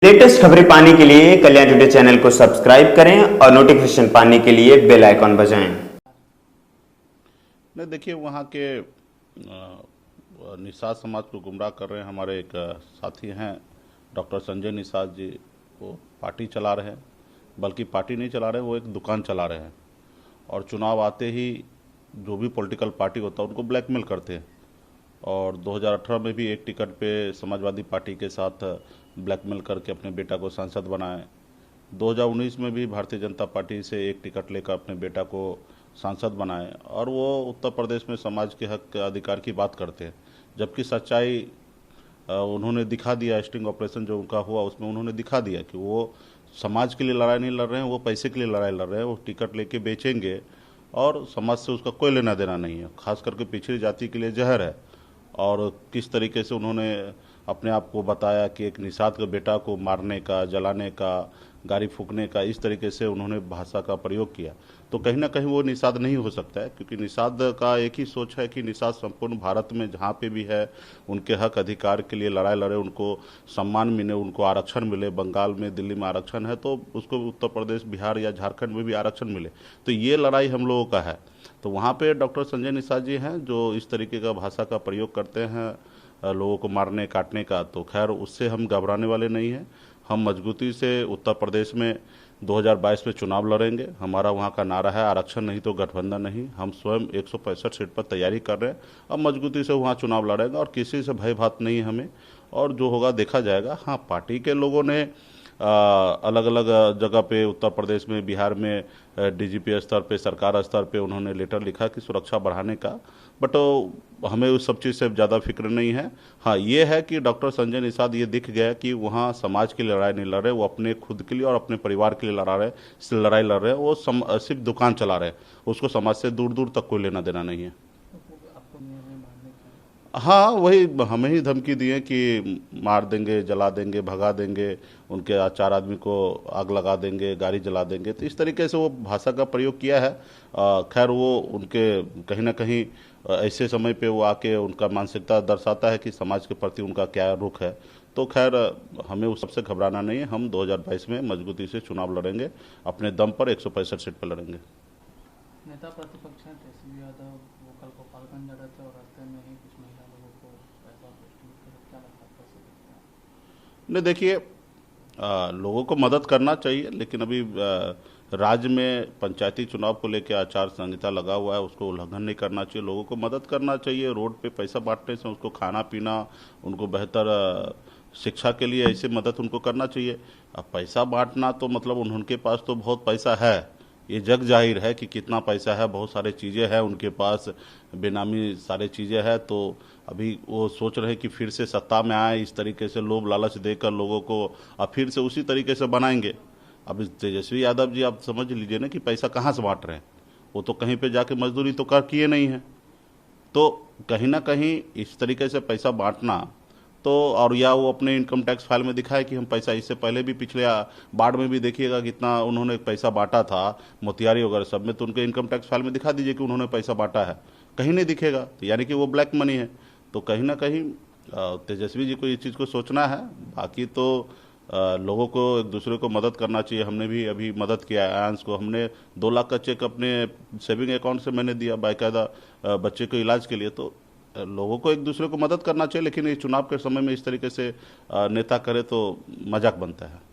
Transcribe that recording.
Latest खबरें पाने के लिए कल्याण टुडे चैनल को सब्सक्राइब करें और नोटिफिकेशन पाने के लिए बेल आइकॉन बजाएं। नहीं, देखिए वहाँ के निषाद समाज को गुमराह कर रहे हैं हमारे एक साथी हैं डॉक्टर संजय निषाद जी। वो पार्टी चला रहे हैं, बल्कि पार्टी नहीं चला रहे, वो एक दुकान चला रहे हैं और चुनाव आते ही जो भी पॉलिटिकल पार्टी होता है उनको ब्लैकमेल करते हैं। और 2018 में भी एक टिकट पे समाजवादी पार्टी के साथ ब्लैकमेल करके अपने बेटा को सांसद बनाए। 2019 में भी भारतीय जनता पार्टी से एक टिकट लेकर अपने बेटा को सांसद बनाए और वो उत्तर प्रदेश में समाज के हक अधिकार की बात करते हैं, जबकि सच्चाई उन्होंने दिखा दिया। स्टिंग ऑपरेशन जो उनका हुआ उसमें उन्होंने दिखा दिया कि वो समाज के लिए लड़ाई नहीं लड़ रहे हैं, वो पैसे के लिए लड़ाई लड़ रहे हैं। वो टिकट लेके बेचेंगे और समाज से उसका कोई लेना देना नहीं है, खास करके पिछड़ी जाति के लिए जहर है। और किस तरीके से उन्होंने अपने आप को बताया कि एक निषाद के बेटा को मारने का, जलाने का, गाड़ी फूकने का, इस तरीके से उन्होंने भाषा का प्रयोग किया। तो कहीं ना कहीं वो निषाद नहीं हो सकता है, क्योंकि निषाद का एक ही सोच है कि निषाद संपूर्ण भारत में जहाँ पे भी है उनके हक अधिकार के लिए लड़ाई लड़े, उनको सम्मान मिले, उनको आरक्षण मिले। बंगाल में, दिल्ली में आरक्षण है तो उसको उत्तर प्रदेश, बिहार या झारखंड में भी आरक्षण मिले। तो ये लड़ाई हम लोगों का है। तो वहाँ पे डॉक्टर संजय निषाद जी हैं जो इस तरीके का भाषा का प्रयोग करते हैं लोगों को मारने काटने का। तो खैर, उससे हम घबराने वाले नहीं हैं। हम मजबूती से उत्तर प्रदेश में 2022 में चुनाव लड़ेंगे। हमारा वहाँ का नारा है आरक्षण नहीं तो गठबंधन नहीं। हम स्वयं 165 सीट पर तैयारी कर रहे हैं। अब मजबूती से वहाँ चुनाव लड़ेंगे और किसी से भय भात नहीं है हमें, और जो होगा देखा जाएगा। हाँ, पार्टी के लोगों ने अलग अलग जगह पे उत्तर प्रदेश में, बिहार में डीजीपी स्तर पे, सरकार स्तर पे उन्होंने लेटर लिखा कि सुरक्षा बढ़ाने का, बट हमें उस सब चीज़ से ज़्यादा फिक्र नहीं है। हाँ, ये है कि डॉक्टर संजय निषाद ये दिख गया कि वहाँ समाज के लिए लड़ाई नहीं लड़ रहे, वो अपने खुद के लिए और अपने परिवार के लिए लड़ाई लड़ रहे हैं। वो सिर्फ दुकान चला रहे हैं, उसको समाज से दूर दूर तक कोई लेना देना नहीं है। हाँ, वही हमें ही धमकी दी है कि मार देंगे, जला देंगे, भगा देंगे, उनके 4 आदमी को आग लगा देंगे, गाड़ी जला देंगे। तो इस तरीके से वो भाषा का प्रयोग किया है। खैर, वो उनके कहीं ना कहीं ऐसे समय पे वो आके उनका मानसिकता दर्शाता है कि समाज के प्रति उनका क्या रुख है। तो खैर, हमें उस सबसे घबराना नहीं है। हम 2022 में मजबूती से चुनाव लड़ेंगे, अपने दम पर 165 सीट पर लड़ेंगे। नेता प्रतिपक्ष हैं तेजस्वी यादव, वो कल गोपालगंज जा रहे थे और रास्ते में ही कुछ महिला लोगों को ऐसा प्रश्न क्या लगता है, कैसे देखते हैं? नहीं, देखिए, लोगों को मदद करना चाहिए, लेकिन अभी राज्य में पंचायती चुनाव को लेकर आचार संहिता लगा हुआ है, उसको उल्लंघन नहीं करना चाहिए। लोगों को मदद करना चाहिए। रोड पे पैसा बांटने से उसको खाना पीना, उनको बेहतर शिक्षा के लिए ऐसे मदद उनको करना चाहिए। अब पैसा बांटना तो मतलब उनके पास तो बहुत पैसा है, ये जग जाहिर है कि कितना पैसा है, बहुत सारे चीज़ें हैं उनके पास, बेनामी सारे चीज़ें हैं। तो अभी वो सोच रहे हैं कि फिर से सत्ता में आए, इस तरीके से लोभ लालच देकर लोगों को अब फिर से उसी तरीके से बनाएंगे। अब इस तेजस्वी यादव जी, आप समझ लीजिए ना कि पैसा कहाँ से बांट रहे हैं। वो तो कहीं पे जाके मजदूरी तो कर किए नहीं है। तो कहीं ना कहीं इस तरीके से पैसा बांटना, तो और या वो अपने इनकम टैक्स फाइल में दिखाए कि हम पैसा, इससे पहले भी पिछले बाढ़ में भी देखिएगा कितना उन्होंने पैसा बांटा था, मोतिहारी वगैरह सब में, तो उनके इनकम टैक्स फाइल में दिखा दीजिए कि उन्होंने पैसा बांटा है। कहीं नहीं दिखेगा, तो यानी कि वो ब्लैक मनी है। तो कहीं ना कहीं तेजस्वी जी को इस चीज़ को सोचना है। बाकी तो लोगों को एक दूसरे को मदद करना चाहिए। हमने भी अभी मदद किया है। आयांश को हमने 2 लाख का चेक अपने सेविंग अकाउंट से मैंने दिया बाकायदा बच्चे को इलाज के लिए। तो लोगों को एक दूसरे को मदद करना चाहिए, लेकिन ये चुनाव के समय में इस तरीके से नेता करे तो मजाक बनता है।